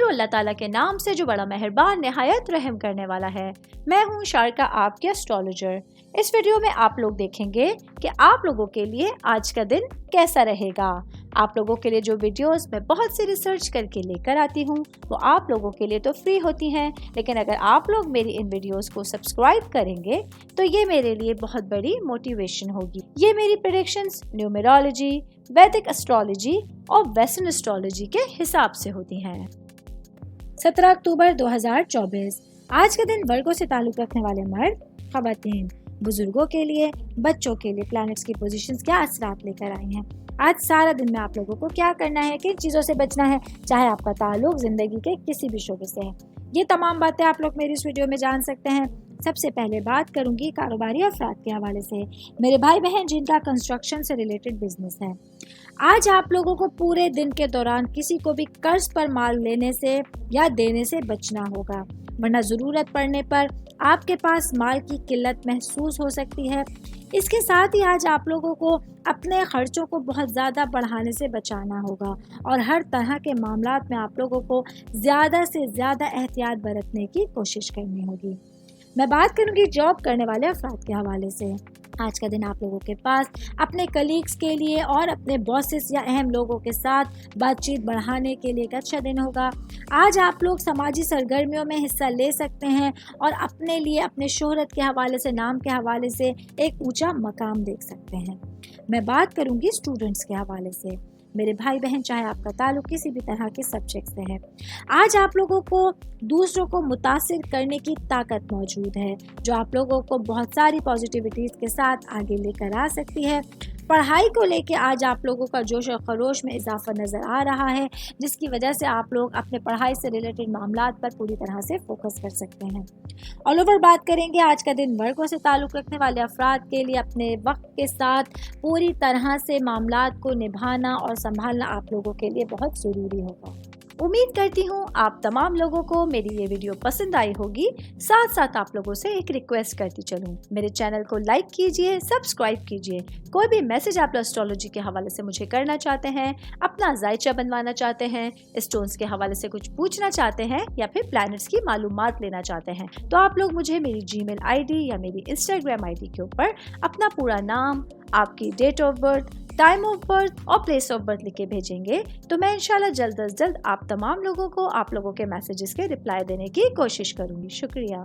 शुरू अल्लाह ताला के नाम से जो बड़ा मेहरबान निहायत रहम करने वाला है। मैं हूँ शारका, आपके एस्ट्रोलॉजर। इस वीडियो में आप लोग देखेंगे कि आप लोगों के लिए आज का दिन कैसा रहेगा। आप लोगों के लिए जो वीडियोस मैं बहुत सी रिसर्च करके लेकर आती हूँ वो आप लोगों के लिए तो फ्री होती हैं, लेकिन अगर आप लोग मेरी इन वीडियोस को सब्सक्राइब करेंगे तो ये मेरे लिए बहुत बड़ी मोटिवेशन होगी। ये मेरी प्रेडिक्शंस न्यूमेरोलॉजी, वैदिक एस्ट्रोलॉजी और वेस्टर्न एस्ट्रोलॉजी के हिसाब से होती हैं। 17 अक्टूबर 2024 आज का दिन वर्गों से ताल्लुक रखने वाले मर्द, खवातीन, बुजुर्गों के लिए, बच्चों के लिए प्लैनेट्स की पोजीशंस क्या असरात लेकर आई हैं। आज सारा दिन में आप लोगों को क्या करना है, किन चीज़ों से बचना है, चाहे आपका ताल्लुक जिंदगी के किसी भी शोबे से है। ये तमाम बातें आप लोग मेरी इस वीडियो में जान सकते हैं। सबसे पहले बात करूंगी कारोबारी अफराद के हवाले से, मेरे भाई बहन जिनका कंस्ट्रक्शन से रिलेटेड बिजनेस है। आज आप लोगों को पूरे दिन के दौरान किसी को भी कर्ज पर माल लेने से या देने से बचना होगा, वरना ज़रूरत पड़ने पर आपके पास माल की किल्लत महसूस हो सकती है। इसके साथ ही आज आप लोगों को अपने खर्चों को बहुत ज़्यादा बढ़ाने से बचाना होगा और हर तरह के मामलात में आप लोगों को ज़्यादा से ज़्यादा एहतियात बरतने की कोशिश करनी होगी। मैं बात करूंगी जॉब करने वाले अफराद के हवाले से। आज का दिन आप लोगों के पास अपने कलीग्स के लिए और अपने बॉसेस या अहम लोगों के साथ बातचीत बढ़ाने के लिए एक अच्छा दिन होगा। आज आप लोग समाजी सरगर्मियों में हिस्सा ले सकते हैं और अपने लिए अपने शोहरत के हवाले से, नाम के हवाले से एक ऊंचा मकाम देख सकते हैं। मैं बात करूंगी स्टूडेंट्स के हवाले से, मेरे भाई बहन चाहे आपका ताल्लुक किसी भी तरह के सब्जेक्ट से है। आज आप लोगों को दूसरों को मुतासिर करने की ताकत मौजूद है जो आप लोगों को बहुत सारी पॉजिटिविटीज़ के साथ आगे लेकर आ सकती है। पढ़ाई को लेके आज आप लोगों का जोश और खरोश में इजाफा नज़र आ रहा है, जिसकी वजह से आप लोग अपने पढ़ाई से रिलेटेड मामलात पर पूरी तरह से फोकस कर सकते हैं। ऑल ओवर बात करेंगे आज का दिन वर्गों से ताल्लुक़ रखने वाले अफराद के लिए अपने वक्त के साथ पूरी तरह से मामलात को निभाना और संभालना आप लोगों के लिए बहुत ज़रूरी होगा। उम्मीद करती हूँ आप तमाम लोगों को मेरी ये वीडियो पसंद आई होगी। साथ साथ आप लोगों से एक रिक्वेस्ट करती चलूँ, मेरे चैनल को लाइक कीजिए, सब्सक्राइब कीजिए। कोई भी मैसेज आप एस्ट्रोलॉजी के हवाले से मुझे करना चाहते हैं, अपना जायचा बनवाना चाहते हैं, स्टोन्स के हवाले से कुछ पूछना चाहते हैं या फिर प्लैनेट्स की मालूमात लेना चाहते हैं, तो आप लोग मुझे मेरी जीमेल आईडी या मेरी इंस्टाग्राम आईडी के ऊपर अपना पूरा नाम, आपकी date of birth, time of birth और प्लेस ऑफ बर्थ लिख के भेजेंगे तो मैं इंशाल्लाह जल्द अज जल्द आप तमाम लोगों को आप लोगों के मैसेजेस के रिप्लाई देने की कोशिश करूंगी। शुक्रिया।